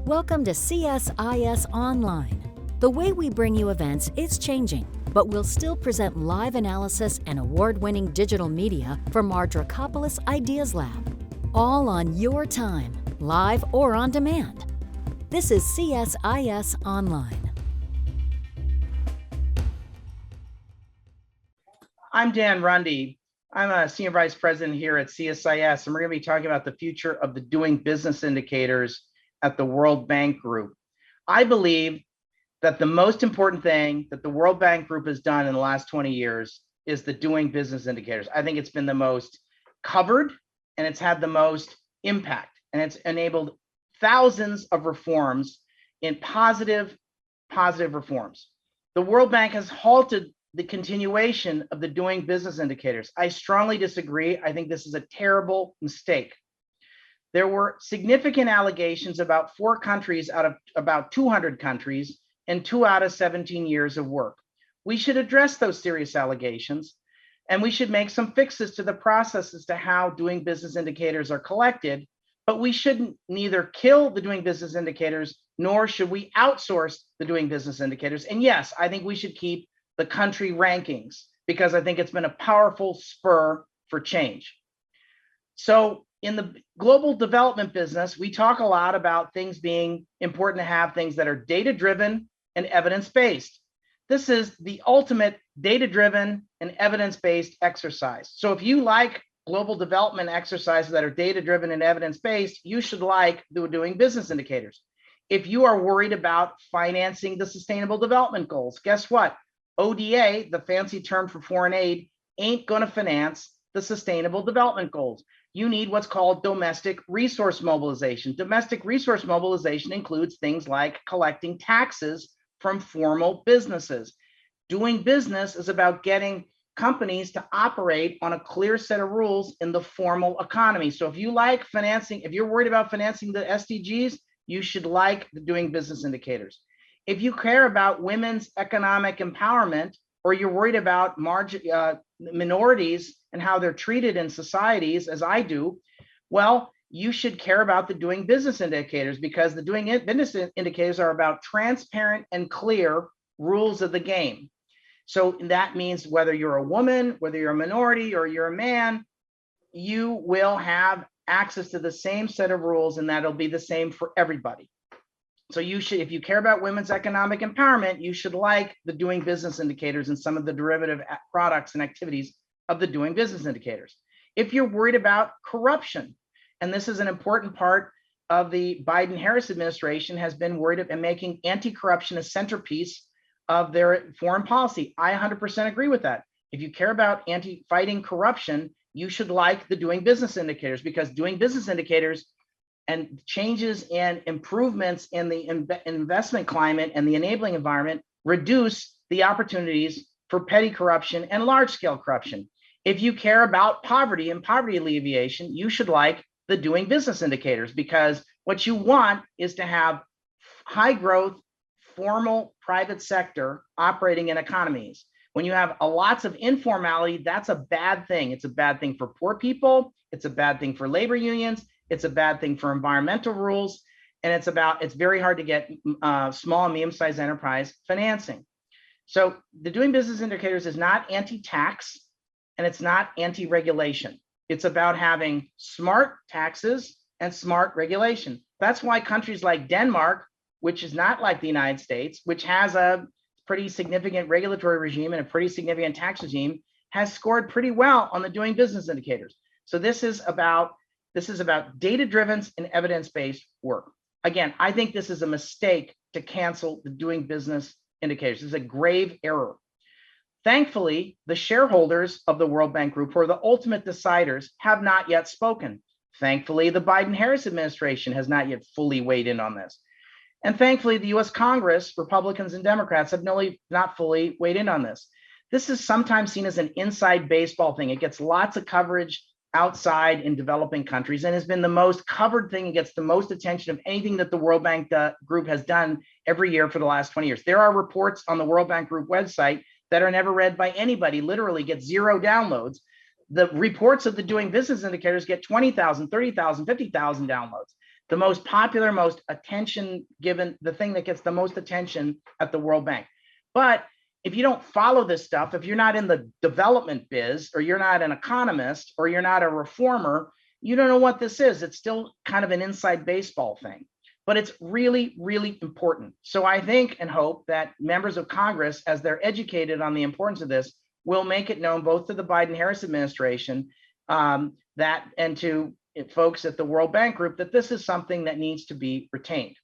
Welcome to CSIS Online. The way we bring you events is changing, but we'll still present live analysis and award-winning digital media from our Dracopoulos Ideas Lab. All on your time, live or on demand. This is CSIS Online. I'm Dan Rundy. I'm a Senior Vice President here at CSIS, and we're going to be talking about the future of the doing business indicators at the World Bank Group. I believe that the most important thing that the World Bank Group has done in the last 20 years is the doing business indicators. I think it's been the most covered and it's had the most impact, and it's enabled thousands of reforms in positive reforms. The World Bank has halted the continuation of the doing business indicators. I strongly disagree. I think this is a terrible mistake. There were significant allegations about 4 countries out of about 200 countries and 2 out of 17 years of work. We should address those serious allegations, and we should make some fixes to the process as to how doing business indicators are collected, but we shouldn't neither kill the doing business indicators, nor should we outsource the doing business indicators. And yes, I think we should keep the country rankings because I think it's been a powerful spur for change. So in the global development business, we talk a lot about things being important to have things that are data-driven and evidence-based. This is the ultimate data-driven and evidence-based exercise. So if you like global development exercises that are data-driven and evidence-based, you should like the doing business indicators. If you are worried about financing the Sustainable Development Goals, guess what? ODA, the fancy term for foreign aid, ain't going to finance the Sustainable Development Goals. You need what's called domestic resource mobilization. Domestic resource mobilization includes things like collecting taxes from formal businesses. Doing business is about getting companies to operate on a clear set of rules in the formal economy. So if you like financing, if you're worried about financing the SDGs, you should like the doing business indicators. If you care about women's economic empowerment, or you're worried about minorities and how they're treated in societies, as I do, well, you should care about the doing business indicators, because the doing business indicators are about transparent and clear rules of the game. So that means whether you're a woman, whether you're a minority, or you're a man, you will have access to the same set of rules, and that'll be the same for everybody. So you should, if you care about women's economic empowerment, you should like the doing business indicators and some of the derivative products and activities of the doing business indicators. If you're worried about corruption, and this is an important part of the Biden-Harris administration, has been worried about making anti-corruption a centerpiece of their foreign policy. I 100% agree with that. If you care about fighting corruption, you should like the doing business indicators, because doing business indicators and changes and improvements in the investment climate and the enabling environment reduce the opportunities for petty corruption and large-scale corruption. If you care about poverty and poverty alleviation, you should like the doing business indicators, because what you want is to have high growth, formal private sector operating in economies. When you have lots of informality, that's a bad thing. It's a bad thing for poor people. It's a bad thing for labor unions. It's a bad thing for environmental rules, and it's very hard to get small and medium-sized enterprise financing. So the doing business indicators is not anti-tax, and it's not anti-regulation. It's about having smart taxes and smart regulation. That's why countries like Denmark, which is not like the United States, which has a pretty significant regulatory regime and a pretty significant tax regime, has scored pretty well on the doing business indicators. So this is about data-driven and evidence-based work. Again, I think this is a mistake to cancel the doing business indicators. This is a grave error. Thankfully, the shareholders of the World Bank Group, who are the ultimate deciders, have not yet spoken. Thankfully, the Biden-Harris administration has not yet fully weighed in on this. And thankfully, the US Congress, Republicans and Democrats, have not fully weighed in on this. This is sometimes seen as an inside baseball thing. It gets lots of coverage outside in developing countries and has been the most covered thing and gets the most attention of anything that the World Bank Group has done every year for the last 20 years. There are reports on the World Bank Group website that are never read by anybody, literally get 0 downloads. The reports of the doing business indicators get 20,000, 30,000, 50,000 downloads. The most popular, most attention given, the thing that gets the most attention at the World Bank. But if you don't follow this stuff, if you're not in the development biz, or you're not an economist, or you're not a reformer, you don't know what this is. It's still kind of an inside baseball thing, but it's really, really important. So I think and hope that members of Congress, as they're educated on the importance of this, will make it known both to the Biden-Harris administration that and to folks at the World Bank Group that this is something that needs to be retained.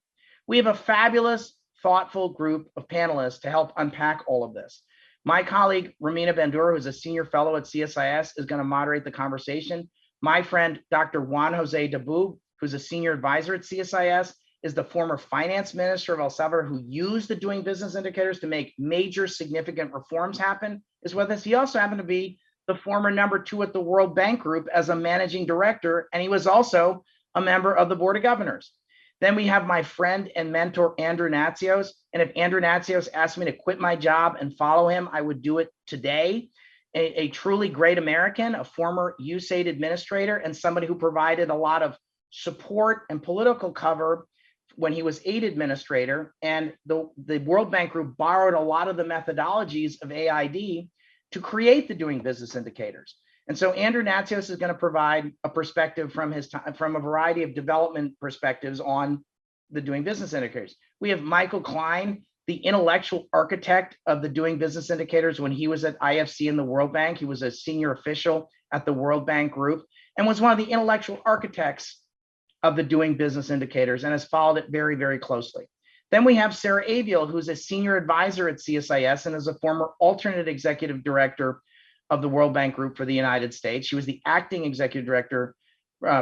We have a fabulous, thoughtful group of panelists to help unpack all of this. My colleague, Romina Bandura, who's a senior fellow at CSIS, is going to moderate the conversation. My friend, Dr. Juan Jose Dabub, who's a senior advisor at CSIS, is the former finance minister of El Salvador who used the doing business indicators to make major significant reforms happen, is with us. He also happened to be the former #2 at the World Bank Group as a managing director, and he was also a member of the Board of Governors. Then we have my friend and mentor, Andrew Natsios. And if Andrew Natsios asked me to quit my job and follow him, I would do it today. A truly great American, a former USAID administrator, and somebody who provided a lot of support and political cover when he was aid administrator. And the World Bank Group borrowed a lot of the methodologies of AID to create the doing business indicators. And so Andrew Natsios is going to provide a perspective from his time, from a variety of development perspectives on the doing business indicators. We have Michael Klein, the intellectual architect of the doing business indicators when he was at IFC in the World Bank. He was a senior official at the World Bank Group and was one of the intellectual architects of the doing business indicators and has followed it very, very closely. Then we have Sarah Aviel, who's a senior advisor at CSIS and is a former alternate executive director of the World Bank Group for the United States. She was the acting executive director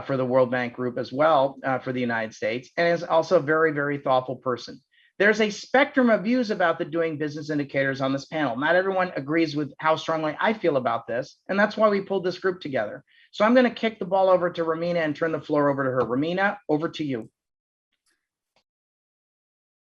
for the World Bank Group as well for the United States, and is also a very, very thoughtful person. There's a spectrum of views about the doing business indicators on this panel. Not everyone agrees with how strongly I feel about this, and that's why we pulled this group together. So I'm going to kick the ball over to Romina and turn the floor over to her. Romina, over to you.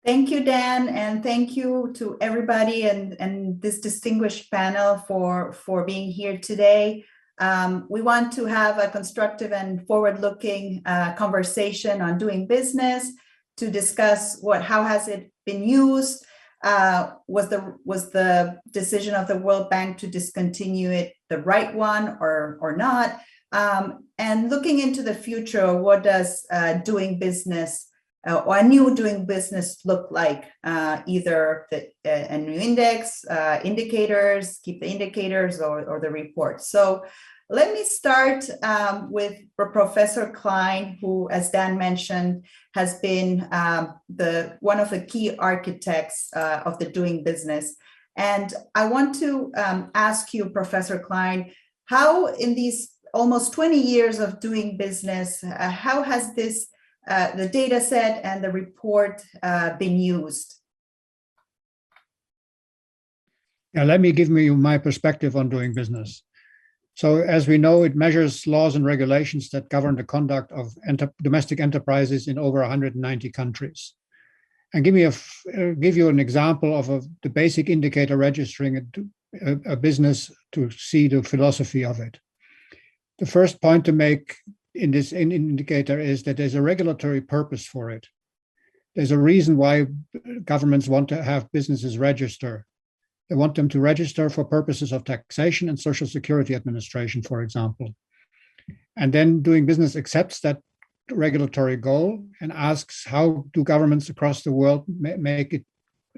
Thank you, Dan, and thank you to everybody and this distinguished panel for being here today. We want to have a constructive and forward-looking conversation on doing business to discuss how has it been used. Was the decision of the World Bank to discontinue it the right one or not? And looking into the future, what does doing business or a new doing business look like? Either a new index, indicators, keep the indicators, or the report. So let me start with Professor Klein, who, as Dan mentioned, has been one of the key architects of the doing business. And I want to ask you, Professor Klein, how in these almost 20 years of doing business, how has this the data set and the report been used? Yeah, let me give you my perspective on doing business. So as we know, it measures laws and regulations that govern the conduct of domestic enterprises in over 190 countries. And give you an example of the basic indicator registering a business to see the philosophy of it. The first point to make in this indicator is that there's a regulatory purpose for it. There's a reason why governments want to have businesses register. They want them to register for purposes of taxation and Social Security administration, for example. And then doing business accepts that regulatory goal and asks, how do governments across the world make it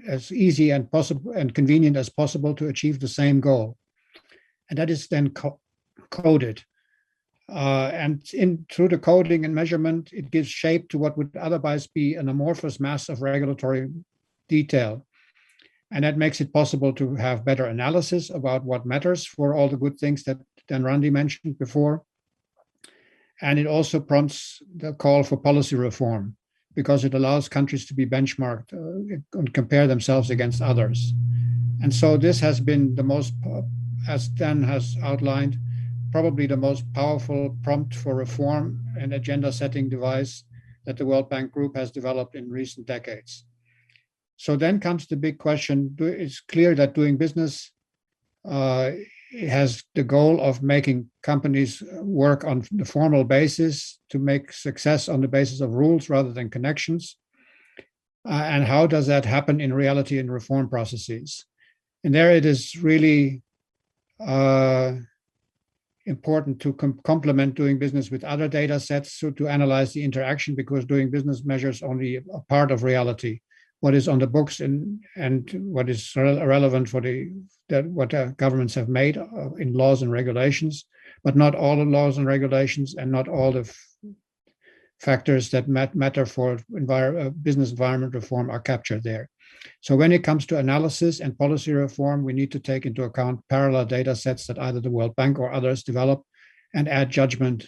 as easy and possible and convenient as possible to achieve the same goal? And that is then coded. And through the coding and measurement, it gives shape to what would otherwise be an amorphous mass of regulatory detail. And that makes it possible to have better analysis about what matters for all the good things that Dan Randy mentioned before. And it also prompts the call for policy reform because it allows countries to be benchmarked and compare themselves against others. And so this has been the most, as Dan has outlined, probably the most powerful prompt for reform and agenda setting device that the World Bank Group has developed in recent decades. So then comes the big question. It's clear that doing business it has the goal of making companies work on the formal basis to make success on the basis of rules rather than connections. And how does that happen in reality in reform processes? And there it is really important to complement doing business with other data sets to analyze the interaction, because doing business measures only a part of reality, what is on the books and what is relevant for what governments have made in laws and regulations, but not all the laws and regulations and not all the factors that matter for business environment reform are captured there. So when it comes to analysis and policy reform, we need to take into account parallel data sets that either the World Bank or others develop and add judgment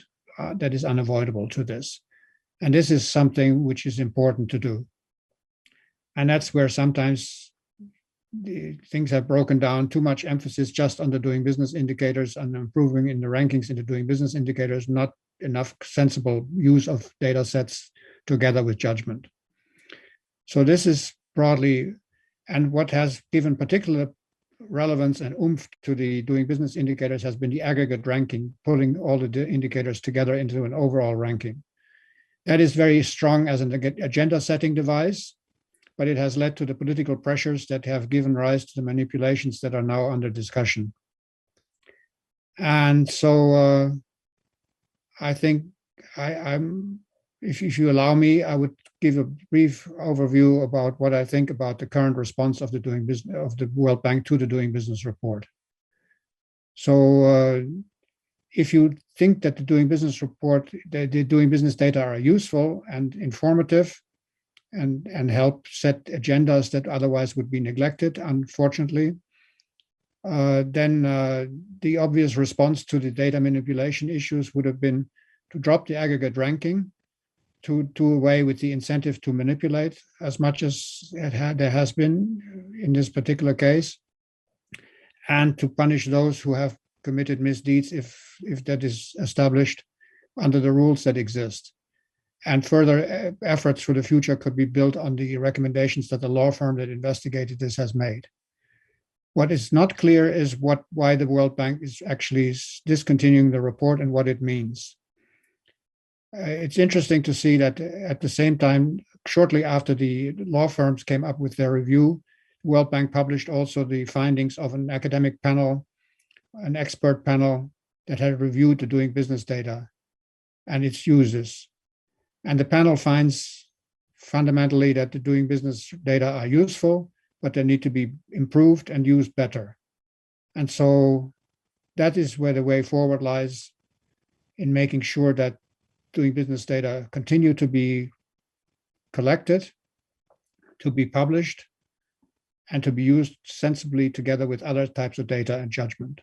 that is unavoidable to this. And this is something which is important to do. And that's where sometimes things have broken down, too much emphasis just on the doing business indicators and improving in the rankings into doing business indicators, not enough sensible use of data sets together with judgment. So this is broadly, and what has given particular relevance and oomph to the doing business indicators has been the aggregate ranking, pulling all the indicators together into an overall ranking. That is very strong as an agenda setting device, but it has led to the political pressures that have given rise to the manipulations that are now under discussion. And so I think if you allow me, I would give a brief overview about what I think about the current response of the World Bank to the Doing Business report. So if you think that the Doing Business report, the Doing Business data are useful and informative and help set agendas that otherwise would be neglected, unfortunately, then the obvious response to the data manipulation issues would have been to drop the aggregate ranking, to do away with the incentive to manipulate as much as there has been in this particular case, and to punish those who have committed misdeeds if that is established under the rules that exist. And further efforts for the future could be built on the recommendations that the law firm that investigated this has made. What is not clear is why the World Bank is actually discontinuing the report and what it means. It's interesting to see that at the same time, shortly after the law firms came up with their review, the World Bank published also the findings of an academic panel, an expert panel that had reviewed the doing business data and its uses. And the panel finds fundamentally that the doing business data are useful, but they need to be improved and used better. And so that is where the way forward lies, in making sure that doing business data continue to be collected, to be published, and to be used sensibly together with other types of data and judgment.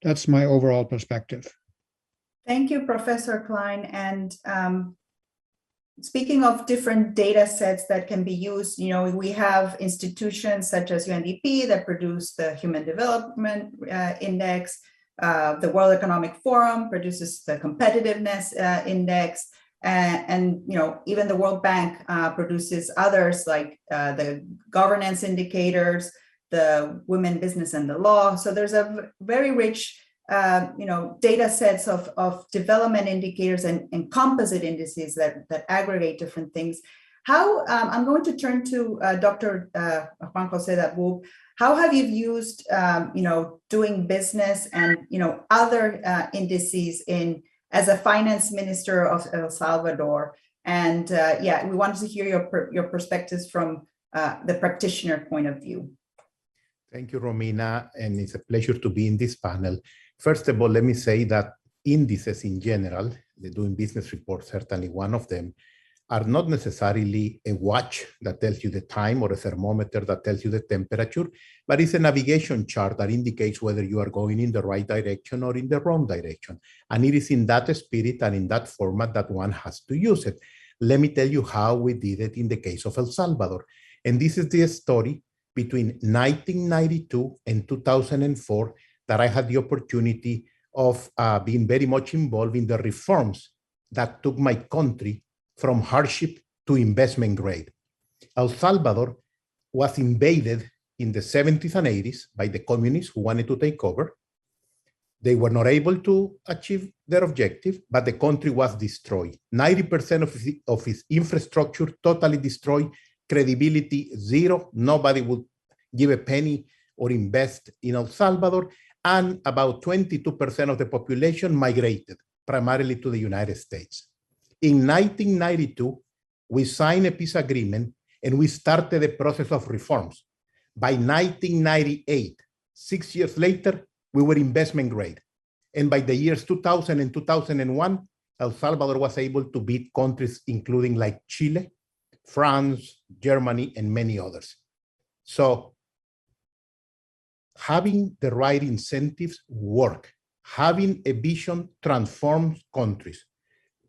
That's my overall perspective. Thank you, Professor Klein. And speaking of different data sets that can be used, we have institutions such as UNDP that produce the Human Development Index. The World Economic Forum produces the Competitiveness Index, and even the World Bank produces others like the governance indicators, the Women, Business, and the Law. So there's a very rich data sets of development indicators and composite indices that aggregate different things. How I'm going to turn to Dr. Juan José Dabub. How have you used doing business and other indices as a finance minister of El Salvador? And we wanted to hear your perspectives from the practitioner point of view. Thank you, Romina, and it's a pleasure to be in this panel. First of all, let me say that indices in general, the Doing Business report, certainly one of them, are not necessarily a watch that tells you the time or a thermometer that tells you the temperature, but it's a navigation chart that indicates whether you are going in the right direction or in the wrong direction. And it is in that spirit and in that format that one has to use it. Let me tell you how we did it in the case of El Salvador. And this is the story between 1992 and 2004 that I had the opportunity of being very much involved in the reforms that took my country from hardship to investment grade. El Salvador was invaded in the 70s and 80s by the communists who wanted to take over. They were not able to achieve their objective, but the country was destroyed. 90% of its infrastructure totally destroyed, credibility zero. Nobody would give a penny or invest in El Salvador, and about 22% of the population migrated, primarily to the United States. In 1992, we signed a peace agreement and we started the process of reforms. By 1998, 6 years later, we were investment grade. And by the years 2000 and 2001, El Salvador was able to beat countries including like Chile, France, Germany, and many others. So having the right incentives work, having a vision transforms countries.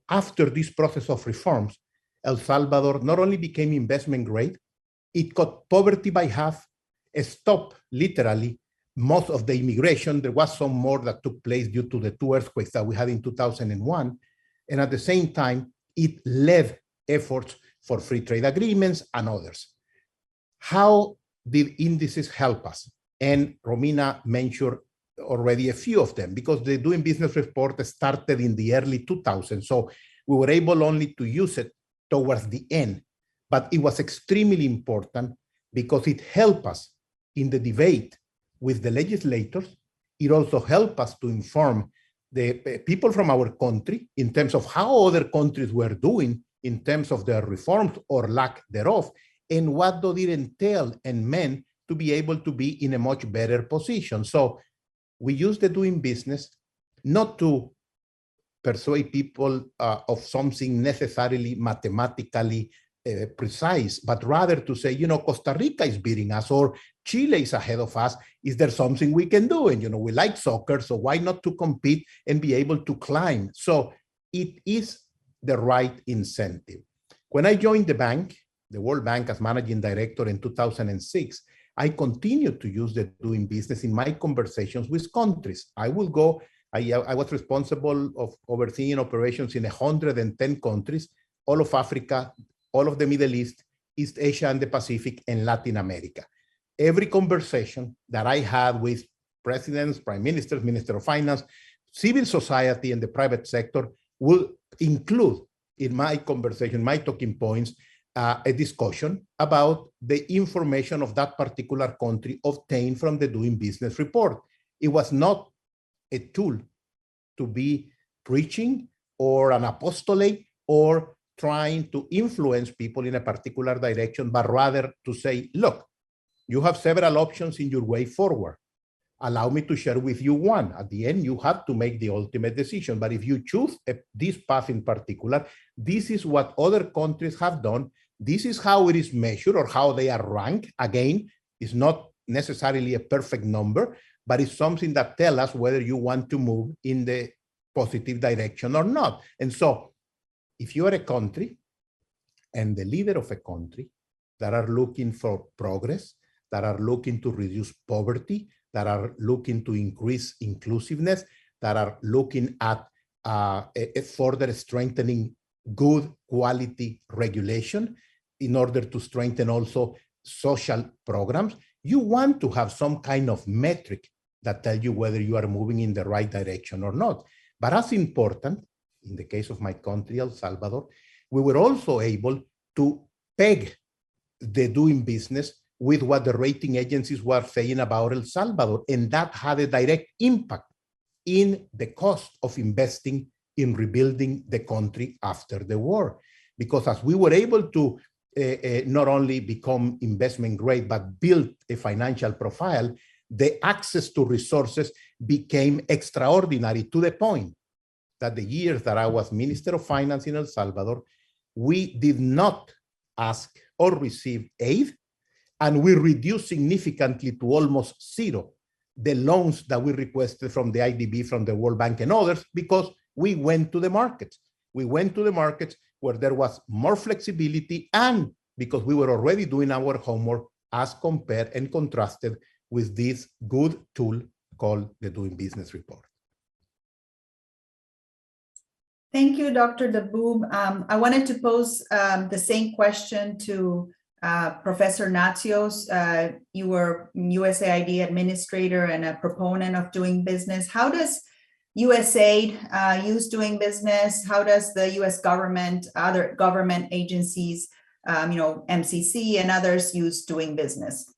After this process of reforms, El Salvador not only became investment grade, it cut poverty by half, stopped literally most of the immigration. There was some more that took place due to the 2 earthquakes that we had in 2001. And at the same time, it led efforts for free trade agreements and others. How did indices help us? And Romina mentioned already a few of them, because the Doing Business report started in the early 2000s. So we were able only to use it towards the end. But it was extremely important because it helped us in the debate with the legislators. It also helped us to inform the people from our country in terms of how other countries were doing in terms of their reforms or lack thereof, and what do it entail and meant to be able to be in a much better position. So we use the Doing Business not to persuade people of something necessarily mathematically precise, but rather to say, you know, Costa Rica is beating us, or Chile is ahead of us. Is there something we can do? And, you know, we like soccer, so why not to compete and be able to climb? So it is the right incentive. When I joined the bank, the World Bank, as managing director in 2006, I continued to use the Doing Business in my conversations with countries. I will go, I was responsible of overseeing operations in 110 countries, all of Africa, all of the Middle East, East Asia and the Pacific, and Latin America. Every conversation that I had with presidents, prime ministers, minister of finance, civil society, and the private sector will include in my conversation, my talking points, a discussion about the information of that particular country obtained from the Doing Business report. It was not a tool to be preaching or an apostolate or trying to influence people in a particular direction, but rather to say, look, you have several options in your way forward. Allow me to share with you one. At the end, you have to make the ultimate decision. But if you choose this path in particular, this is what other countries have done. This is how it is measured or how they are ranked. Again, it's not necessarily a perfect number, but it's something that tells us whether you want to move in the positive direction or not. And so if you are a country and the leader of a country that are looking for progress, that are looking to reduce poverty, that are looking to increase inclusiveness, that are looking at a further strengthening good quality regulation in order to strengthen also social programs, you want to have some kind of metric that tell you whether you are moving in the right direction or not. But as important, in the case of my country, El Salvador, we were also able to peg the Doing Business with what the rating agencies were saying about El Salvador, and that had a direct impact in the cost of investing in rebuilding the country after the war. Because as we were able to not only become investment grade, but build a financial profile, the access to resources became extraordinary, to the point that the years that I was Minister of Finance in El Salvador, we did not ask or receive aid, and we reduced significantly to almost zero the loans that we requested from the IDB, from the World Bank and others, because we went to the markets. We went to the markets where there was more flexibility, and because we were already doing our homework as compared and contrasted with this good tool called the Doing Business report. Thank you, Dr. Daboob. I wanted to pose the same question to Professor Natsios, you were USAID administrator and a proponent of doing business. How does USAID use doing business? How does the US government, other government agencies, MCC and others use doing business?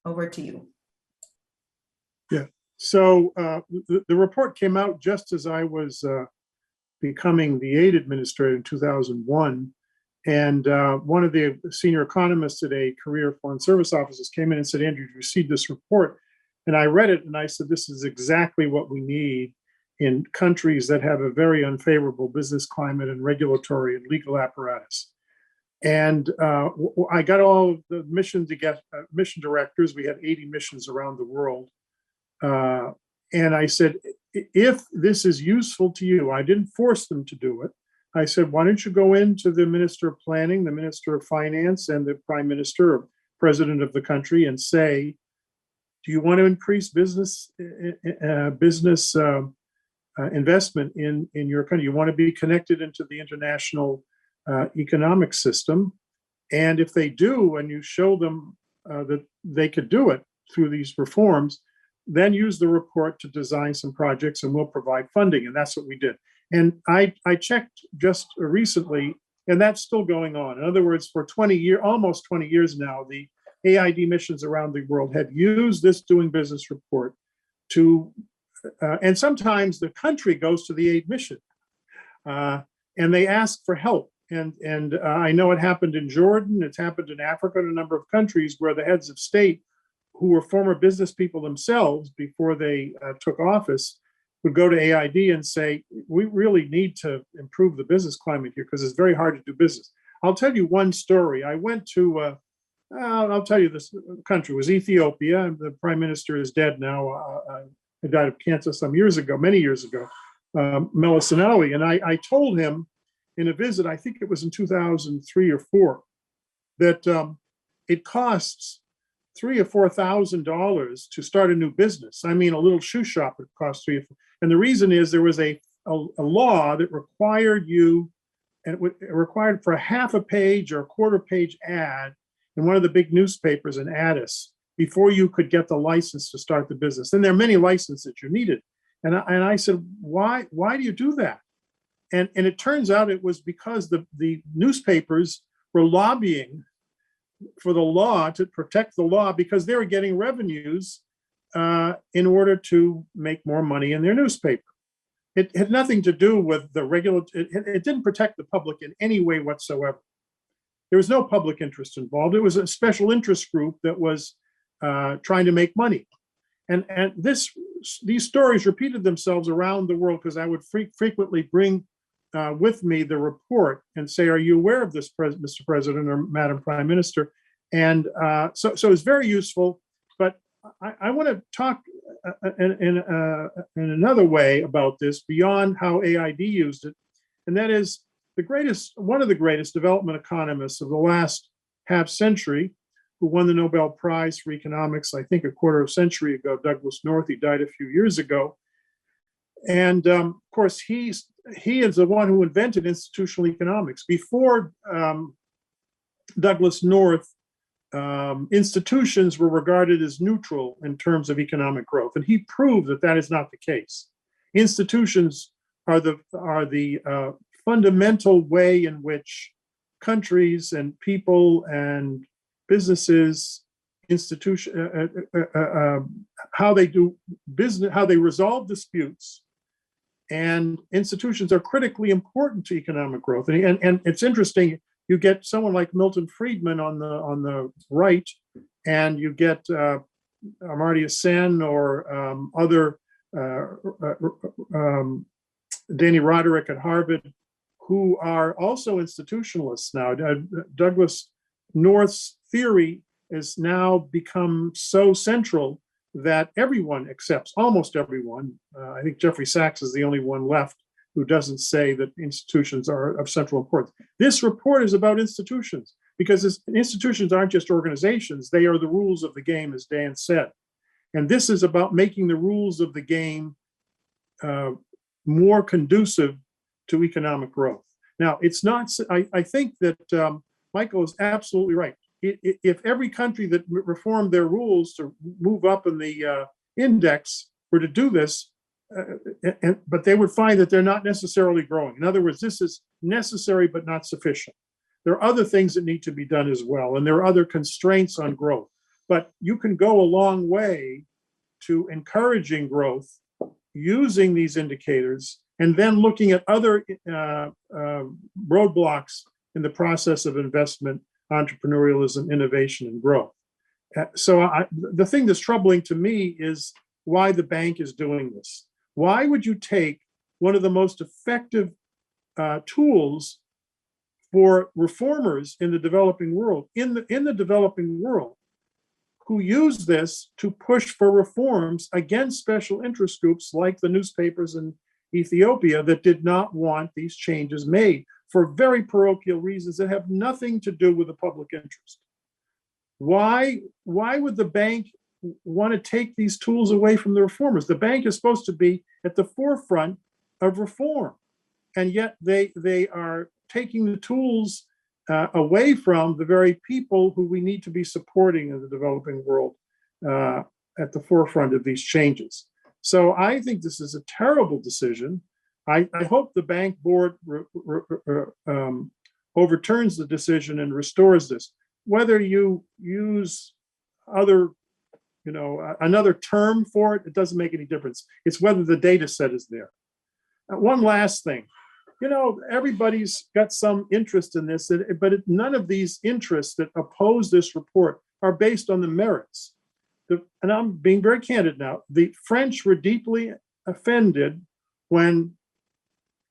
Over to you. Yeah, so the report came out just as I was becoming the aid administrator in 2001. And one of the senior economists at a career foreign service offices came in and said, Andrew, you received this report. And I read it and I said, this is exactly what we need in countries that have a very unfavorable business climate and regulatory and legal apparatus. And I got all of the mission directors. We had 80 missions around the world. And I said, if this is useful to you, I didn't force them to do it. I said, why don't you go into the Minister of Planning, the Minister of Finance, and the Prime Minister or President of the country and say, do you want to increase business investment in your country? You want to be connected into the international economic system? And if they do, and you show them that they could do it through these reforms, then use the report to design some projects and we'll provide funding. And that's what we did. And I checked just recently, and that's still going on. In other words, for almost 20 years now, the AID missions around the world have used this doing business report to, and sometimes the country goes to the aid mission and they ask for help. And I know it happened in Jordan, it's happened in Africa, in a number of countries where the heads of state, who were former business people themselves before they took office, would go to AID and say, we really need to improve the business climate here because it's very hard to do business. I'll tell you one story. I went to, I'll tell you this country was Ethiopia. The prime minister is dead now. He died of cancer some years ago, many years ago, Meles Zenawi. And I told him in a visit, I think it was in 2003 or 4, that it costs $3,000 or $4,000 to start a new business. I mean, a little shoe shop would cost $3,000 or $4,000. And the reason is there was a law that required you, and it required for a half a page or a quarter page ad in one of the big newspapers in Addis before you could get the license to start the business. And there are many licenses you needed. And I said, why do you do that? And it turns out it was because the newspapers were lobbying for the law, to protect the law, because they were getting revenues in order to make more money in their newspaper. It had nothing to do with the it didn't protect the public in any way whatsoever. There was no public interest involved. It was a special interest group that was trying to make money. And these stories repeated themselves around the world because I would frequently bring with me the report and say, are you aware of this, Mr. President or Madam Prime Minister? And so it's very useful. But I want to talk in another way about this beyond how AID used it. And that is one of the greatest development economists of the last half century, who won the Nobel Prize for economics, I think a quarter of a century ago, Douglas North. He died a few years ago. And of course, he is the one who invented institutional economics. Before Douglas North, institutions were regarded as neutral in terms of economic growth, and he proved that that is not the case. Institutions are the fundamental way in which countries and people and businesses, how they do business, how they resolve disputes. And institutions are critically important to economic growth. And it's interesting, you get someone like Milton Friedman on the right, and you get Amartya Sen or other Danny Roderick at Harvard, who are also institutionalists now. Douglas North's theory has now become so central that everyone accepts, almost everyone. I think Jeffrey Sachs is the only one left who doesn't say that institutions are of central importance. This report is about institutions, because institutions aren't just organizations, they are the rules of the game, as Dan said. And this is about making the rules of the game more conducive to economic growth. Now, it's not, I think that Michael is absolutely right. If every country that reformed their rules to move up in the index were to do this, but they would find that they're not necessarily growing. In other words, this is necessary but not sufficient. There are other things that need to be done as well, and there are other constraints on growth. But you can go a long way to encouraging growth using these indicators and then looking at other roadblocks in the process of investment, entrepreneurialism, innovation, and growth. So the thing that's troubling to me is why the bank is doing this. Why would you take one of the most effective tools for reformers in the developing world, in the developing world, who use this to push for reforms against special interest groups like the newspapers in Ethiopia that did not want these changes made for very parochial reasons that have nothing to do with the public interest? Why would the bank want to take these tools away from the reformers? The bank is supposed to be at the forefront of reform, and yet they are taking the tools away from the very people who we need to be supporting in the developing world at the forefront of these changes. So I think this is a terrible decision. I hope the bank board overturns the decision and restores this. Whether you use another term for it, it doesn't make any difference. It's whether the data set is there. One last thing. Everybody's got some interest in this, but none of these interests that oppose this report are based on the merits. And I'm being very candid now. The French were deeply offended when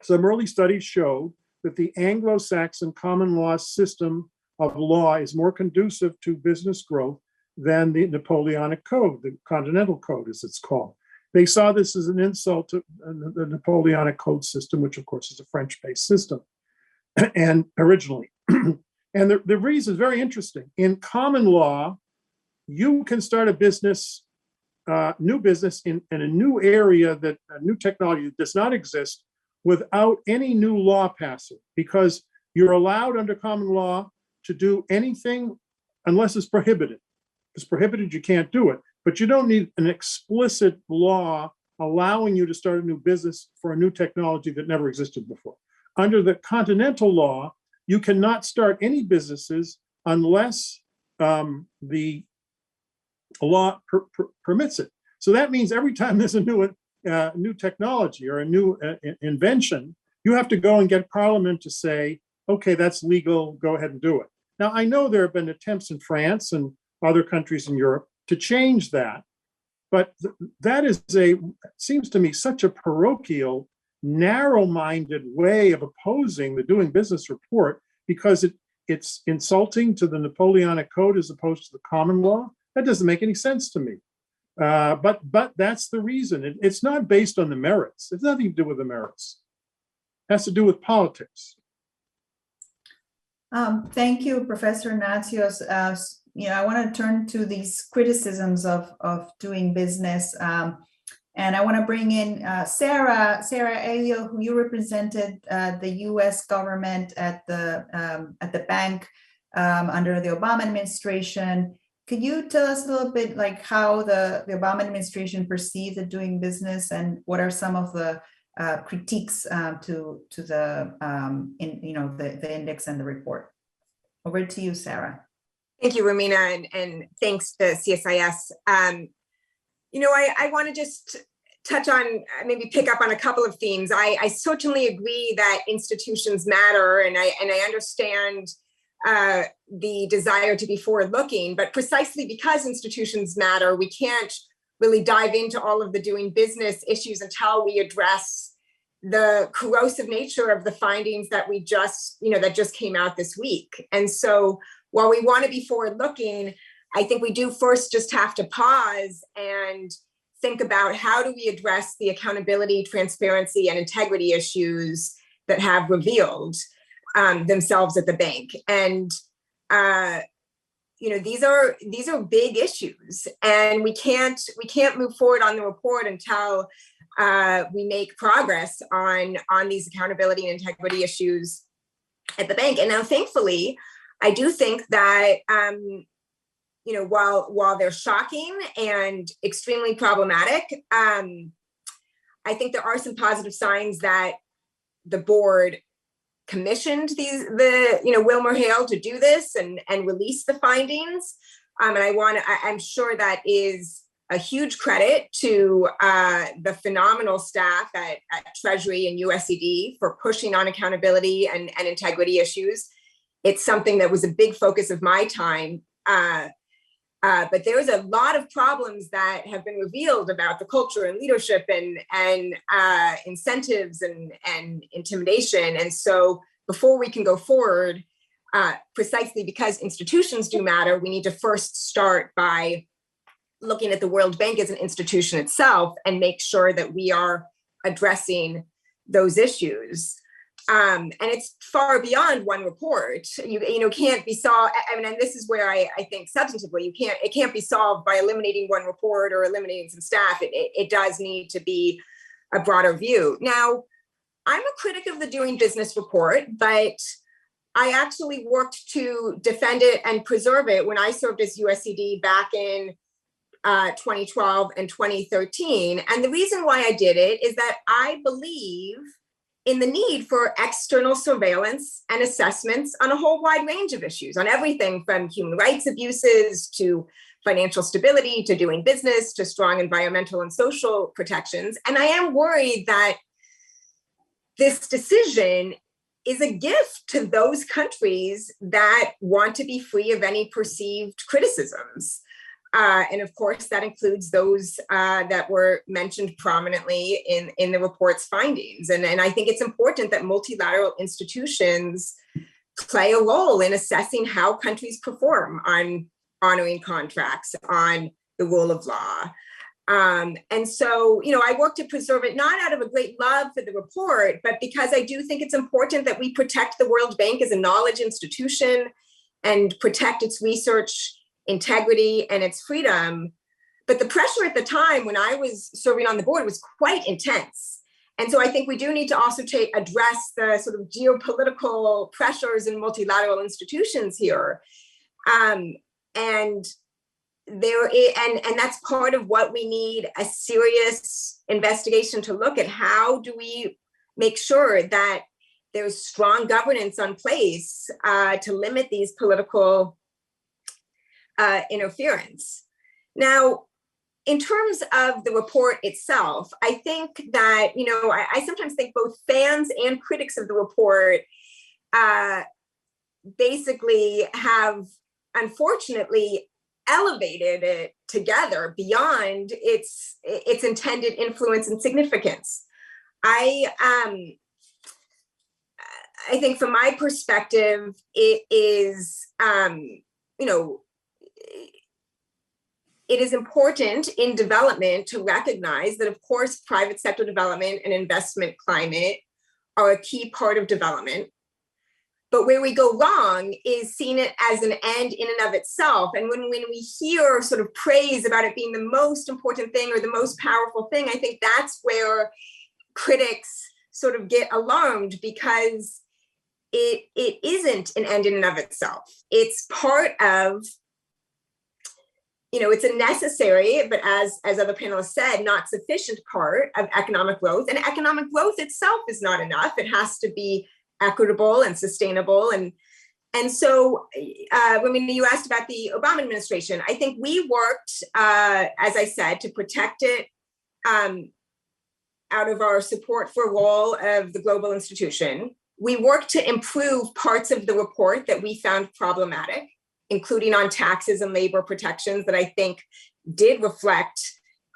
some early studies showed that the Anglo-Saxon common law system of law is more conducive to business growth than the Napoleonic Code, the Continental Code, as it's called. They saw this as an insult to the Napoleonic Code system, which of course is a French-based system, and originally. And the reason is very interesting. In common law, you can start a business, new business in a new area, a new technology that does not exist, without any new law passing, because you're allowed under common law to do anything unless it's prohibited. If it's prohibited, you can't do it. But you don't need an explicit law allowing you to start a new business for a new technology that never existed before. Under the continental law, you cannot start any businesses unless the law permits it. So that means every time there's a new technology or a new invention, you have to go and get Parliament to say, okay, that's legal, go ahead and do it. Now, I know there have been attempts in France and other countries in Europe to change that. But that seems to me such a parochial, narrow-minded way of opposing the Doing Business report, because it's insulting to the Napoleonic Code as opposed to the common law. That doesn't make any sense to me. But that's the reason. It's not based on the merits. It's nothing to do with the merits. It has to do with politics. Thank you, Professor Natsios. I want to turn to these criticisms of doing business, and I want to bring in Sarah Ailio, who you represented the U.S. government at the bank under the Obama administration. Could you tell us a little bit like how the Obama administration perceived the doing business, and what are some of the critiques to the the index and the report? Over to you, Sarah. Thank you, Romina, and thanks to CSIS. I want to just touch on, maybe pick up on a couple of themes. I certainly agree that institutions matter, and I understand the desire to be forward-looking, but precisely because institutions matter, we can't really dive into all of the doing business issues until we address the corrosive nature of the findings that that just came out this week. And so while we want to be forward-looking, I think we do first just have to pause and think about how do we address the accountability, transparency, and integrity issues that have revealed themselves at the bank. And these are big issues, and we can't move forward on the report until we make progress on these accountability and integrity issues at the bank. And now, thankfully, I do think that, while they're shocking and extremely problematic, I think there are some positive signs that the board commissioned Wilmer Hale to do this and release the findings. And I'm sure that is a huge credit to the phenomenal staff at Treasury and USCD for pushing on accountability and integrity issues. It's something that was a big focus of my time. But there's a lot of problems that have been revealed about the culture and leadership and incentives and intimidation. And so before we can go forward, precisely because institutions do matter, we need to first start by looking at the World Bank as an institution itself and make sure that we are addressing those issues. And it's far beyond one report. You can't be solved. I mean, and this is where I think substantively, it can't be solved by eliminating one report or eliminating some staff. It does need to be a broader view. Now, I'm a critic of the Doing Business report, but I actually worked to defend it and preserve it when I served as USCD back in 2012 and 2013. And the reason why I did it is that I believe in the need for external surveillance and assessments on a whole wide range of issues, on everything from human rights abuses to financial stability, to doing business, to strong environmental and social protections. And I am worried that this decision is a gift to those countries that want to be free of any perceived criticisms. And of course, that includes those that were mentioned prominently in the report's findings. And I think it's important that multilateral institutions play a role in assessing how countries perform on honoring contracts, on the rule of law. And so, I work to preserve it, not out of a great love for the report, but because I do think it's important that we protect the World Bank as a knowledge institution and protect its research integrity and its freedom. But the pressure at the time when I was serving on the board was quite intense. And so I think we do need to also address the sort of geopolitical pressures in multilateral institutions here. And that's part of what we need, a serious investigation to look at. How do we make sure that there's strong governance in place to limit these political interference? Now, in terms of the report itself, I think that, I sometimes think both fans and critics of the report basically have, unfortunately, elevated it together beyond its intended influence and significance. I think from my perspective, it is, it is important in development to recognize that, of course, private sector development and investment climate are a key part of development. But where we go wrong is seeing it as an end in and of itself. And when we hear sort of praise about it being the most important thing or the most powerful thing, I think that's where critics sort of get alarmed, because it isn't an end in and of itself. It's part of, it's a necessary, but as other panelists said, not sufficient part of economic growth. And economic growth itself is not enough. It has to be equitable and sustainable. And so, when you asked about the Obama administration, I think we worked, as I said, to protect it out of our support for a role of the global institution. We worked to improve parts of the report that we found problematic, including on taxes and labor protections that I think did reflect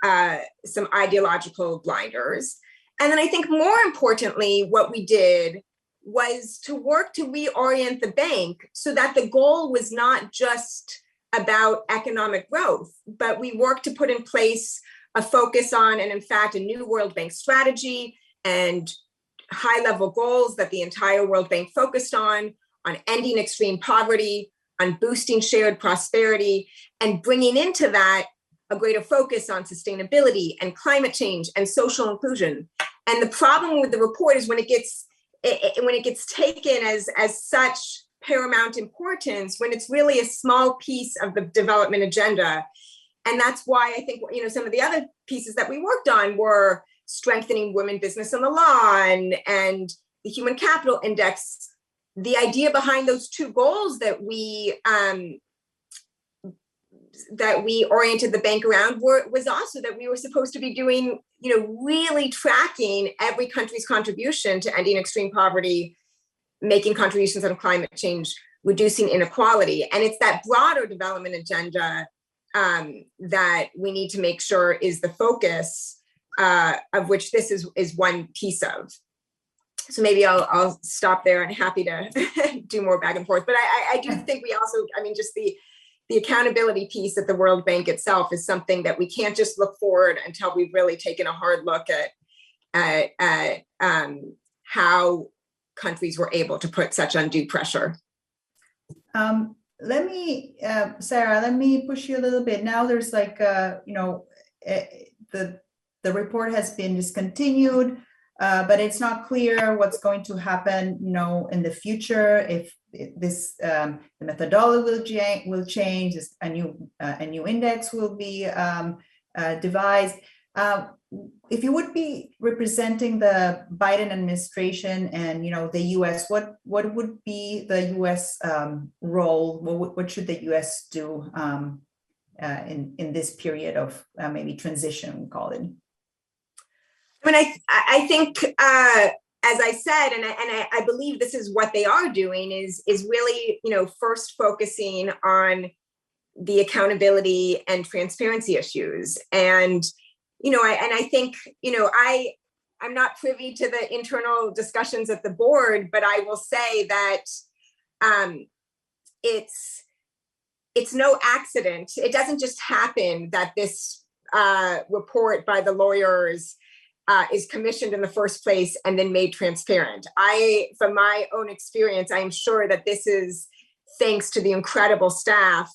some ideological blinders. And then I think more importantly, what we did was to work to reorient the bank so that the goal was not just about economic growth, but we worked to put in place a focus on, and in fact, a new World Bank strategy and high-level goals that the entire World Bank focused on ending extreme poverty, on boosting shared prosperity, and bringing into that a greater focus on sustainability and climate change and social inclusion. And the problem with the report is when it gets when it gets taken as such paramount importance, when it's really a small piece of the development agenda. And that's why I think, some of the other pieces that we worked on were strengthening women business in the law and the human capital index. The idea behind those two goals that we oriented the bank around was also that we were supposed to be doing, really tracking every country's contribution to ending extreme poverty, making contributions on climate change, reducing inequality. And it's that broader development agenda that we need to make sure is the focus, of which this is one piece of. So maybe I'll stop there, and happy to do more back and forth. But I do think we also, just the accountability piece at the World Bank itself is something that we can't just look forward until we've really taken a hard look at how countries were able to put such undue pressure. Let me, Sarah, let me push you a little bit. Now there's the report has been discontinued, but it's not clear what's going to happen, in the future. If this the methodology will change, a new index will be devised. If you would be representing the Biden administration and the U.S., what would be the U.S. role? What should the U.S. do in this period of maybe transition, we call it? I think, as I said, and I believe this is what they are doing, is really first focusing on the accountability and transparency issues. And I think, I'm not privy to the internal discussions at the board, but I will say that it's no accident. It doesn't just happen that this report by the lawyers is commissioned in the first place and then made transparent. From my own experience, I'm sure that this is thanks to the incredible staff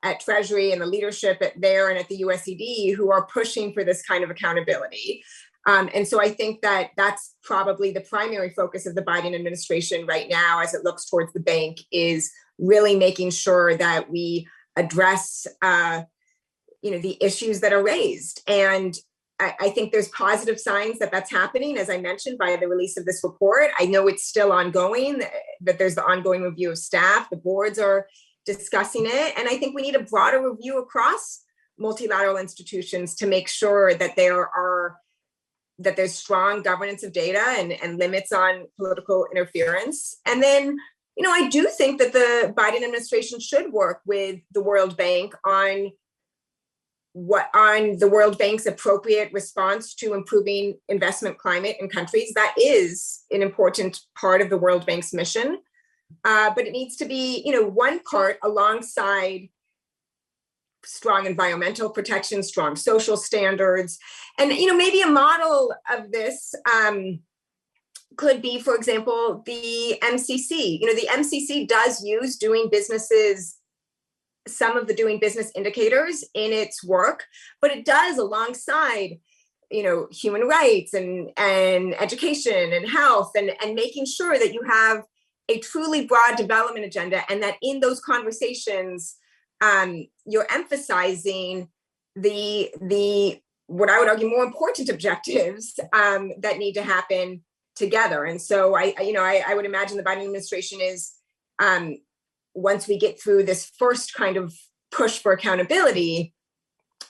at Treasury and the leadership there and at the USED who are pushing for this kind of accountability. And so I think that that's probably the primary focus of the Biden administration right now as it looks towards the bank, is really making sure that we address the issues that are raised. And I think there's positive signs that that's happening, as I mentioned, by the release of this report. I know it's still ongoing, that there's the ongoing review of staff, the boards are discussing it. And I think we need a broader review across multilateral institutions to make sure that there's strong governance of data and limits on political interference. And then, I do think that the Biden administration should work with the World Bank on the World Bank's appropriate response to improving investment climate in countries. That is an important part of the World Bank's mission. But it needs to be, one part alongside strong environmental protection, strong social standards. And, maybe a model of this could be, for example, the MCC. The MCC does use some of the doing business indicators in its work, but it does alongside, human rights and education and health and making sure that you have a truly broad development agenda, and that in those conversations, you're emphasizing the what I would argue more important objectives that need to happen together. And so I would imagine the Biden administration is, once we get through this first kind of push for accountability,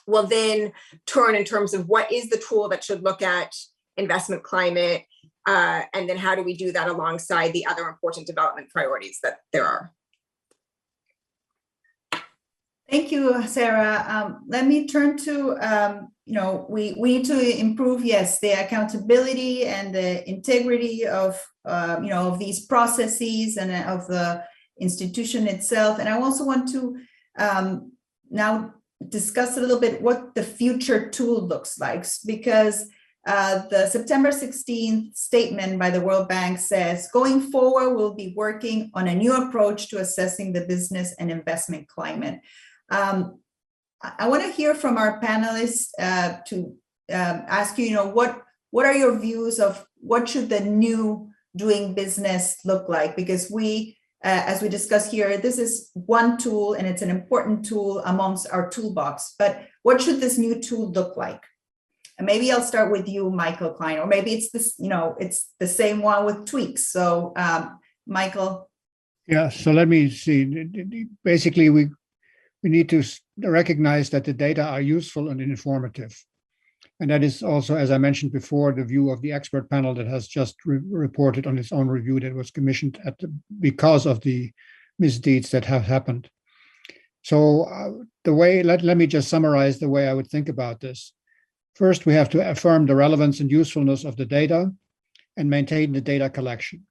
will then turn in terms of what is the tool that should look at investment climate, and then how do we do that alongside the other important development priorities that there are. Thank you, Sarah. Let me turn to, we need to improve, yes, the accountability and the integrity of, of these processes and of the institution itself. And I also want to now discuss a little bit what the future tool looks like, because the September 16th statement by the World Bank says, going forward, we'll be working on a new approach to assessing the business and investment climate. I want to hear from our panelists to ask you, what are your views of what should the new doing business look like? Because we, as we discussed here, this is one tool and it's an important tool amongst our toolbox, but what should this new tool look like? And maybe I'll start with you, Michael Klein, or maybe it's this, it's the same one with tweaks. So Michael. Yeah, so let me see. Basically, we need to recognize that the data are useful and informative. And that is also, as I mentioned before, the view of the expert panel that has just reported on its own review that was commissioned because of the misdeeds that have happened. So let me just summarize the way I would think about this. First, we have to affirm the relevance and usefulness of the data and maintain the data collection.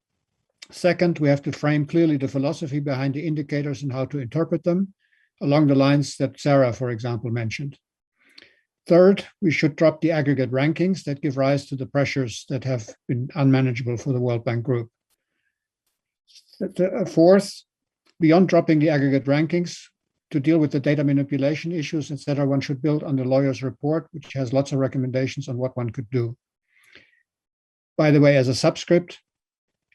Second, we have to frame clearly the philosophy behind the indicators and how to interpret them, along the lines that Sarah, for example, mentioned. Third, we should drop the aggregate rankings that give rise to the pressures that have been unmanageable for the World Bank Group. Fourth, beyond dropping the aggregate rankings, to deal with the data manipulation issues, etc., one should build on the lawyer's report, which has lots of recommendations on what one could do. By the way, as a subscript,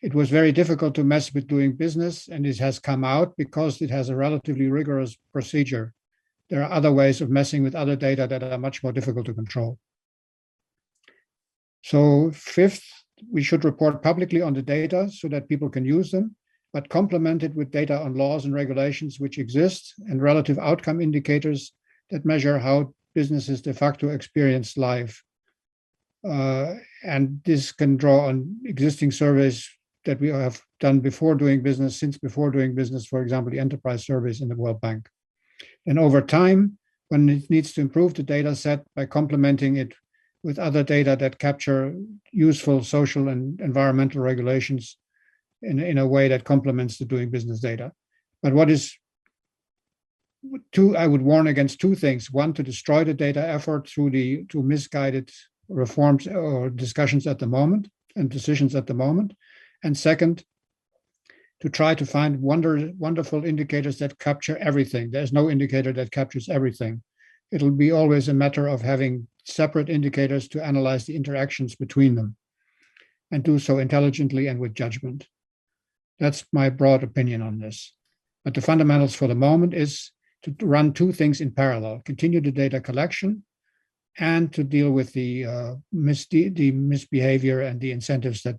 it was very difficult to mess with doing business, and it has come out because it has a relatively rigorous procedure. There are other ways of messing with other data that are much more difficult to control. So fifth, we should report publicly on the data so that people can use them, but complement it with data on laws and regulations which exist and relative outcome indicators that measure how businesses de facto experience life. And this can draw on existing surveys that we have done before doing business, since before doing business, for example, the enterprise surveys in the World Bank. And over time, when it needs to improve the data set by complementing it with other data that capture useful social and environmental regulations in a way that complements the doing business data. But I would warn against two things. One, to destroy the data effort through misguided reforms or discussions at the moment and decisions at the moment. And second, to try to find wonderful indicators that capture everything. There's no indicator that captures everything. It'll be always a matter of having separate indicators to analyze the interactions between them and do so intelligently and with judgment. That's my broad opinion on this. But the fundamentals for the moment is to run two things in parallel: continue the data collection and to deal with the misbehavior and the incentives that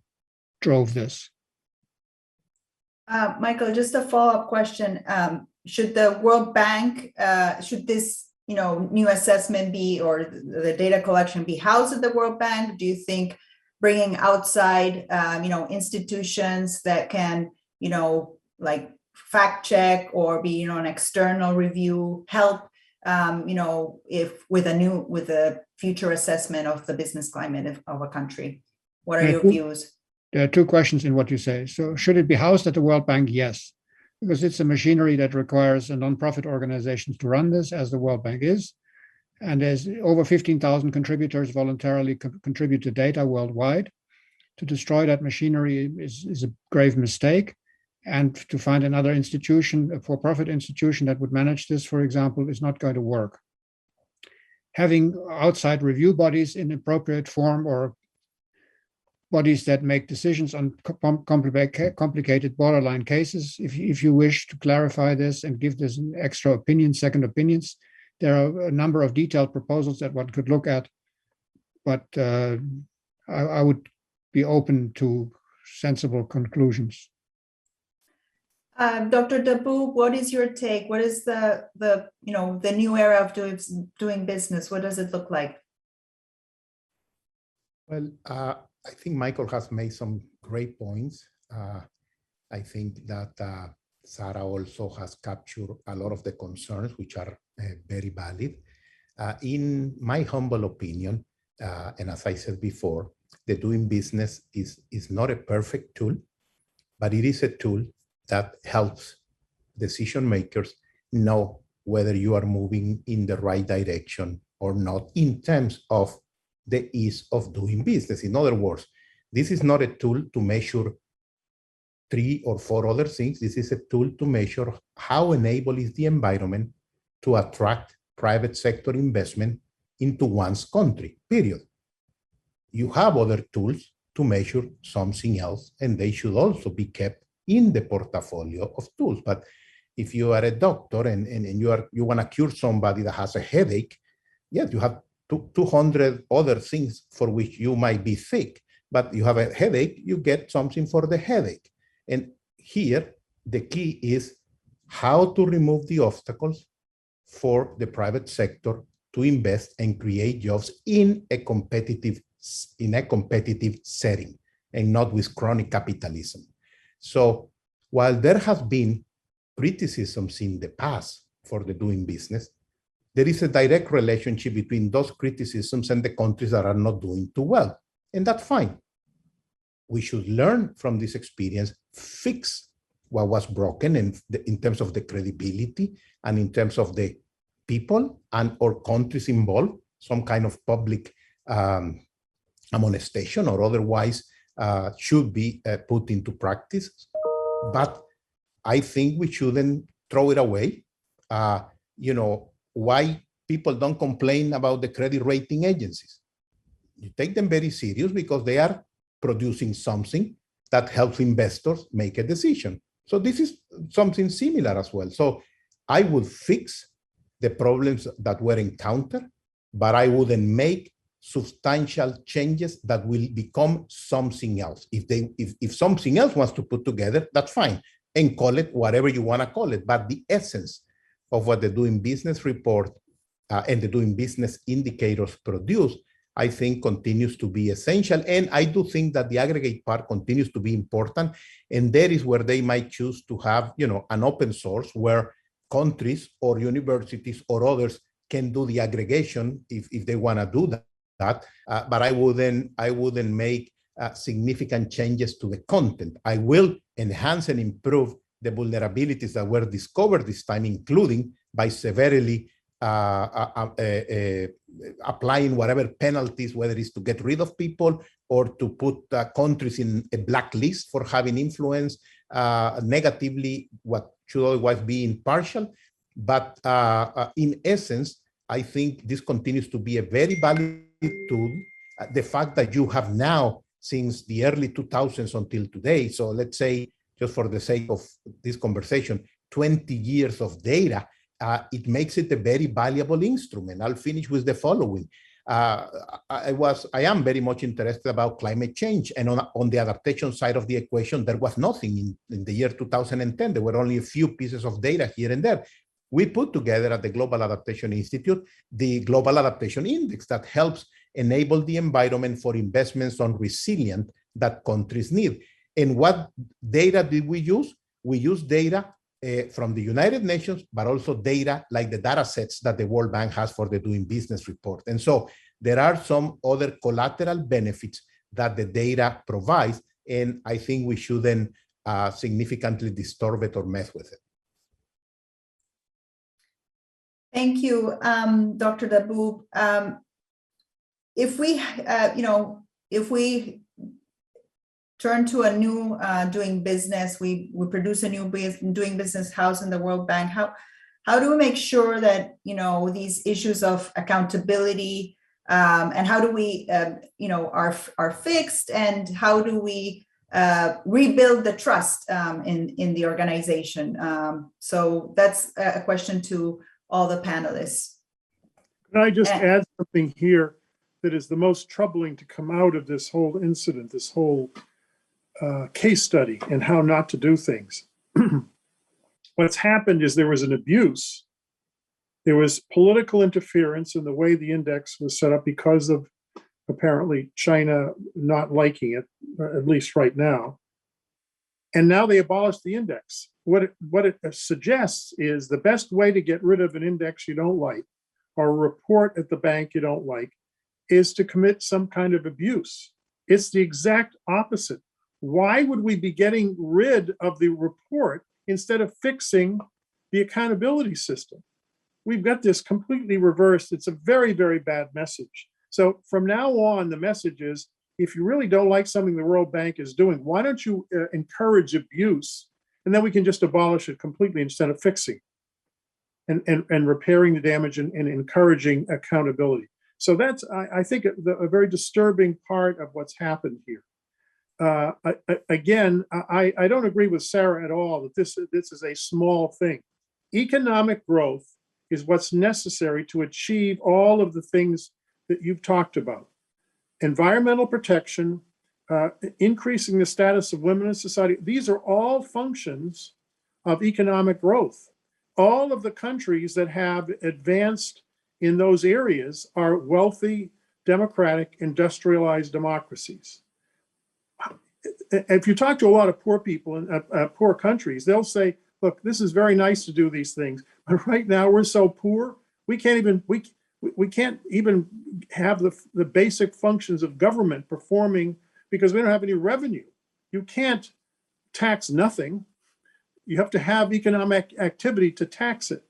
drove this. Michael, just a follow-up question. Should the World Bank, should this new assessment be, or the data collection be housed at the World Bank? Do you think bringing outside, institutions that can, like fact check or be, an external review help, if with a future assessment of the business climate of a country? What are your views? There are two questions in what you say. So should it be housed at the World Bank? Yes, because it's a machinery that requires a non-profit organization to run this, as the World Bank is. And there's over 15,000 contributors voluntarily contribute to data worldwide. To destroy that machinery is a grave mistake. And to find another institution, a for-profit institution that would manage this, for example, is not going to work. Having outside review bodies in appropriate form, or bodies that make decisions on complicated borderline cases, if you wish to clarify this and give this an extra opinion, second opinions, there are a number of detailed proposals that one could look at, but I would be open to sensible conclusions. Dr. Dabou, what is your take? What is the new era of doing business? What does it look like? Well, I think Michael has made some great points. I think that Sarah also has captured a lot of the concerns, which are very valid. In my humble opinion, and as I said before, the doing business is not a perfect tool, but it is a tool that helps decision makers know whether you are moving in the right direction or not in terms of the ease of doing business. In other words, this is not a tool to measure 3 or 4 other things. This is a tool to measure how enable is the environment to attract private sector investment into one's country, period. You have other tools to measure something else, and they should also be kept in the portfolio of tools. But if you are a doctor and you want to cure somebody that has a headache, yes, you have 200 other things for which you might be sick, but you have a headache, you get something for the headache. And here, the key is how to remove the obstacles for the private sector to invest and create jobs in a competitive setting and not with chronic capitalism. So while there has been criticisms in the past for the doing business, there is a direct relationship between those criticisms and the countries that are not doing too well. And that's fine. We should learn from this experience, fix what was broken in terms of the credibility and in terms of the people and or countries involved, some kind of public amonestation or otherwise should be put into practice. But I think we shouldn't throw it away. Why people don't complain about the credit rating agencies? You take them very serious because they are producing something that helps investors make a decision. So this is something similar as well. So I would fix the problems that were encountered, but I wouldn't make substantial changes that will become something else. If something else wants to put together, that's fine, and call it whatever you want to call it. But the essence of what the Doing Business report and the Doing Business indicators produce, I think continues to be essential. And I do think that the aggregate part continues to be important. And that is where they might choose to have, an open source where countries or universities or others can do the aggregation if they want to do that. But I wouldn't make significant changes to the content. I will enhance and improve the vulnerabilities that were discovered this time, including by severely applying whatever penalties, whether it's to get rid of people or to put countries in a blacklist for having influence negatively what should otherwise be impartial. But in essence, I think this continues to be a very valid tool. The fact that you have now, since the early 2000s until today, so let's say, just for the sake of this conversation, 20 years of data, it makes it a very valuable instrument. I'll finish with the following. I am very much interested about climate change. And on the adaptation side of the equation, there was nothing in the year 2010. There were only a few pieces of data here and there. We put together at the Global Adaptation Institute, the Global Adaptation Index that helps enable the environment for investments on resilient that countries need. And what data did we use? We used data from the United Nations, but also data like the data sets that the World Bank has for the Doing Business report. And so there are some other collateral benefits that the data provides, and I think we shouldn't significantly disturb it or mess with it. Thank you, Dr. Daboob. If we turn to a new doing business, we produce a new doing business house in the World Bank. How do we make sure that these issues of accountability and how do we are fixed, and how do we rebuild the trust in the organization? So that's a question to all the panelists. Can I just add something here that is the most troubling to come out of this whole incident, this whole case study and how not to do things? What's happened is there was an abuse. There was political interference in the way the index was set up because of apparently China not liking it, at least right now. And now they abolished the index. What it suggests is the best way to get rid of an index you don't like or a report at the bank you don't like is to commit some kind of abuse. It's the exact opposite. Why would we be getting rid of the report instead of fixing the accountability system? We've got this completely reversed. It's a very, very bad message. So from now on, the message is, if you really don't like something the World Bank is doing, why don't you encourage abuse? And then we can just abolish it completely instead of fixing and repairing the damage and encouraging accountability. So that's, I think, a very disturbing part of what's happened here. again, I don't agree with Sarah at all that this is a small thing. Economic growth is what's necessary to achieve all of the things that you've talked about. Environmental protection, increasing the status of women in society. These are all functions of economic growth. All of the countries that have advanced in those areas are wealthy, democratic, industrialized democracies. If you talk to a lot of poor people in poor countries, they'll say, look, this is very nice to do these things, but right now we're so poor, we can't even have the basic functions of government performing because we don't have any revenue. You can't tax nothing. You have to have economic activity to tax it.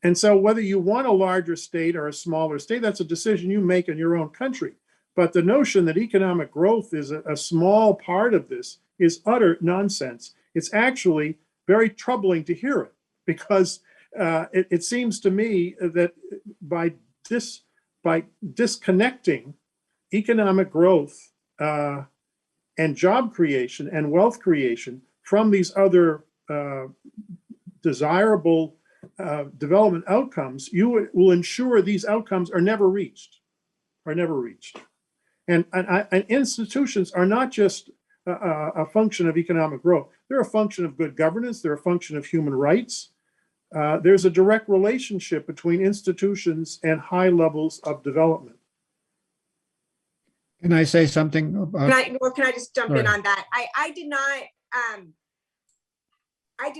And so whether you want a larger state or a smaller state, that's a decision you make in your own country. But the notion that economic growth is a small part of this is utter nonsense. It's actually very troubling to hear it, because it seems to me that by disconnecting economic growth and job creation and wealth creation from these other desirable development outcomes, you will ensure these outcomes are never reached. And institutions are not just a function of economic growth. They're a function of good governance. They're a function of human rights. There's a direct relationship between institutions and high levels of development. Can I say something about? Can I just jump in on that? I did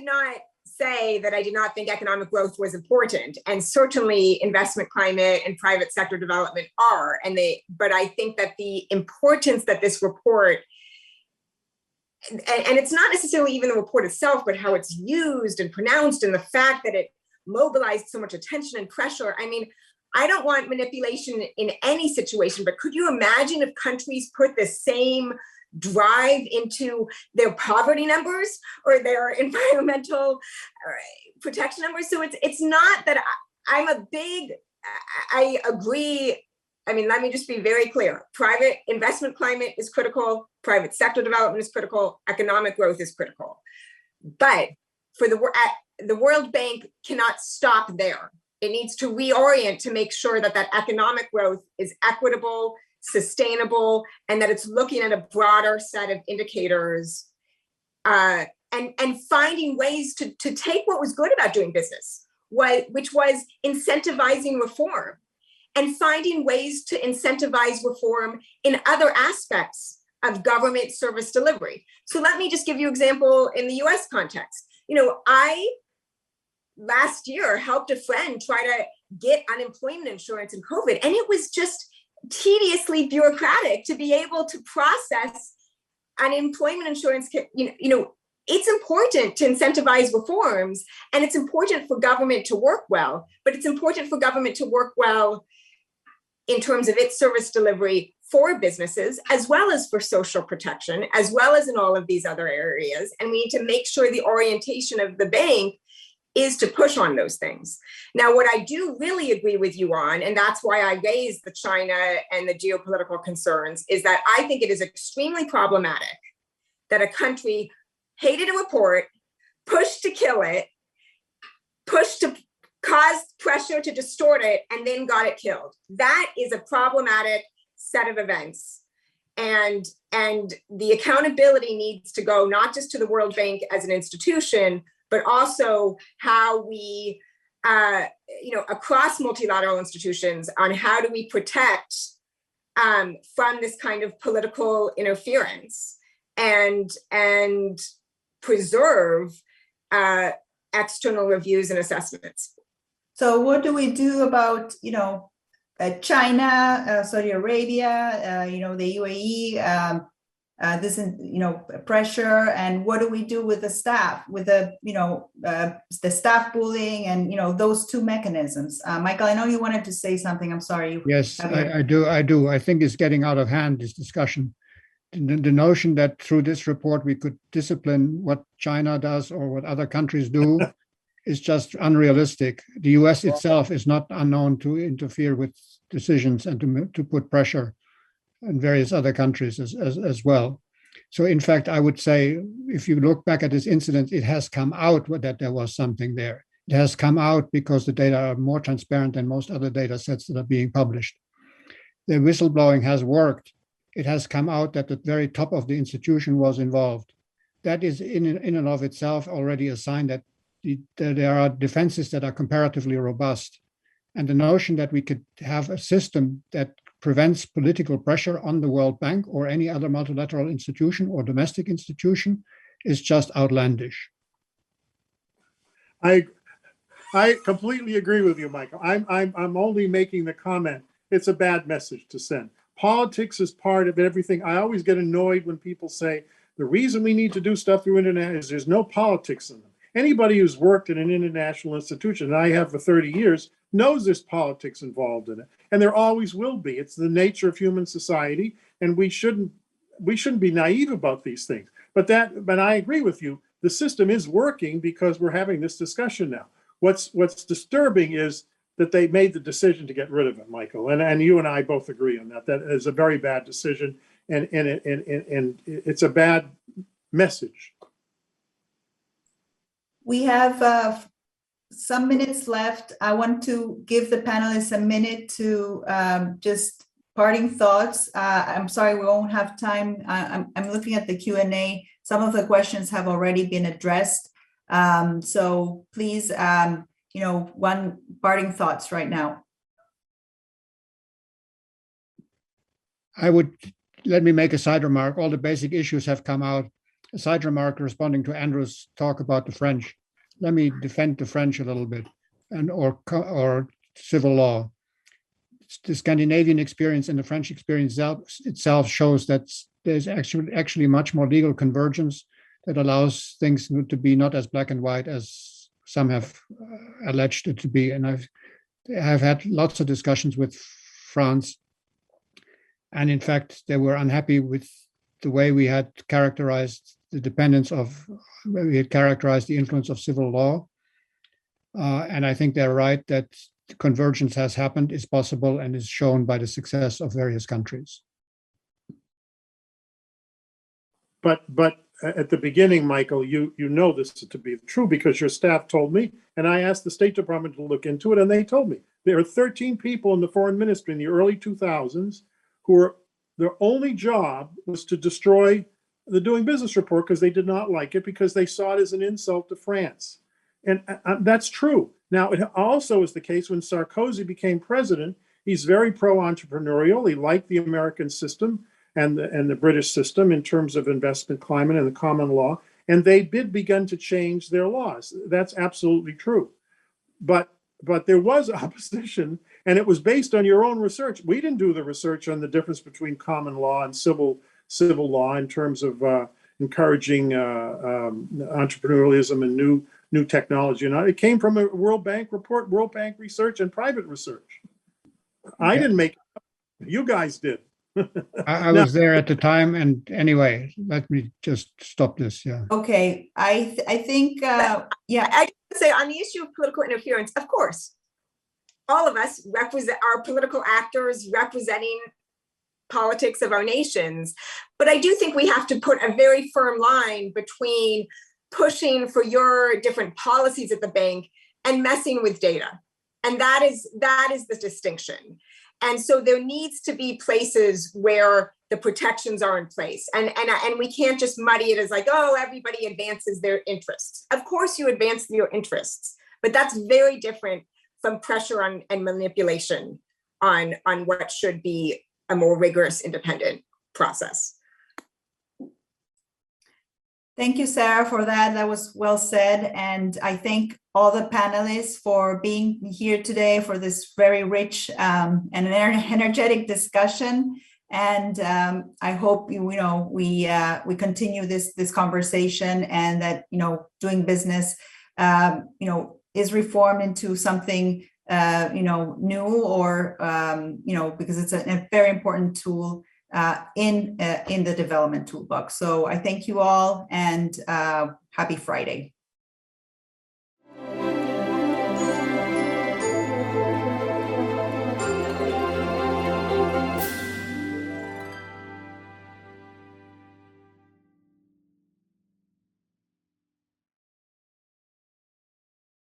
not say that I did not think economic growth was important, and certainly investment climate and private sector development are, but I think that the importance that this report, and it's not necessarily even the report itself, but how it's used and pronounced, and the fact that it mobilized so much attention and pressure. I mean, I don't want manipulation in any situation, but could you imagine if countries put the same drive into their poverty numbers or their environmental protection numbers? So it's not that I agree. I mean, let me just be very clear. Private investment climate is critical. Private sector development is critical. Economic growth is critical. But for the World Bank cannot stop there. It needs to reorient to make sure that economic growth is equitable, sustainable, and that it's looking at a broader set of indicators and finding ways to take what was good about doing business, which was incentivizing reform, and finding ways to incentivize reform in other aspects of government service delivery. So let me just give you an example in the US context. I last year helped a friend try to get unemployment insurance in COVID, and it was just tediously bureaucratic to be able to process unemployment insurance. It's important to incentivize reforms, and it's important for government to work well, but it's important for government to work well in terms of its service delivery for businesses, as well as for social protection, as well as in all of these other areas. And we need to make sure the orientation of the bank is to push on those things. Now, what I do really agree with you on, and that's why I raised the China and the geopolitical concerns, is that I think it is extremely problematic that a country hated a report, pushed to kill it, pushed to cause pressure to distort it, and then got it killed. That is a problematic set of events. And the accountability needs to go not just to the World Bank as an institution, but also how we, across multilateral institutions, on how do we protect from this kind of political interference and preserve external reviews and assessments. So what do we do about, China, Saudi Arabia, the UAE, this, pressure, and what do we do with the staff, with the staff bullying and, those two mechanisms? Michael, I know you wanted to say something. I'm sorry. Yes, I do. I think it's getting out of hand, this discussion. The notion that through this report we could discipline what China does or what other countries do is just unrealistic. The US itself is not unknown to interfere with decisions and to put pressure in various other countries as well. So in fact, I would say, if you look back at this incident, it has come out that there was something there. It has come out because the data are more transparent than most other data sets that are being published. The whistleblowing has worked. It has come out that the very top of the institution was involved. That is in and of itself already a sign that there are defenses that are comparatively robust. And the notion that we could have a system that prevents political pressure on the World Bank or any other multilateral institution or domestic institution is just outlandish. I completely agree with you, Michael. I'm only making the comment. It's a bad message to send. Politics is part of everything. I always get annoyed when people say the reason we need to do stuff through internet is there's no politics in them. Anybody who's worked in an international institution, and I have for 30 years, knows there's politics involved in it, and there always will be. It's the nature of human society, and we shouldn't be naive about these things. But I agree with you. The system is working because we're having this discussion now. What's disturbing is that they made the decision to get rid of it, Michael, and you and I both agree on that. That is a very bad decision, and it's a bad message. We have some minutes left. I want to give the panelists a minute to just parting thoughts. I'm sorry, we won't have time. I'm looking at the Q&A. Some of the questions have already been addressed. So please, one parting thoughts right now. Let me make a side remark. All the basic issues have come out. A side remark responding to Andrew's talk about the French. Let me defend the French a little bit, or civil law. The Scandinavian experience and the French experience itself shows that there's actually much more legal convergence that allows things to be not as black and white as some have alleged it to be. And I've had lots of discussions with France, and in fact, they were unhappy with the way we had characterized the influence of civil law. And I think they're right that convergence has happened, is possible, and is shown by the success of various countries. But at the beginning, Michael, you know this to be true because your staff told me, and I asked the State Department to look into it, and they told me there are 13 people in the foreign ministry in the early 2000s who were, their only job was to destroy the Doing Business report because they did not like it, because they saw it as an insult to France. And that's true. Now, it also is the case when Sarkozy became president. He's very pro-entrepreneurial. He liked the American system and the British system in terms of investment climate and the common law. And they did begin to change their laws. That's absolutely true. But there was opposition, and it was based on your own research. We didn't do the research on the difference between common law and civil law in terms of encouraging entrepreneurialism and new technology. And it came from a World Bank report, World Bank research, and private research. I didn't make it up. You guys did. I was there at the time, and anyway, let me just stop this. Yeah. Okay, I think I say on the issue of political interference, of course, all of us represent our political actors representing politics of our nations. But I do think we have to put a very firm line between pushing for your different policies at the bank and messing with data. And that is the distinction. And so there needs to be places where the protections are in place. And we can't just muddy it as like, oh, everybody advances their interests. Of course you advance your interests, but that's very different from pressure on and manipulation on what should be a more rigorous, independent process. Thank you, Sarah, for that. That was well said. And I thank all the panelists for being here today for this very rich and energetic discussion. And I hope we continue this conversation, and that doing business is reformed into something new, or because it's a very important tool in the development toolbox. So I thank you all, and happy Friday.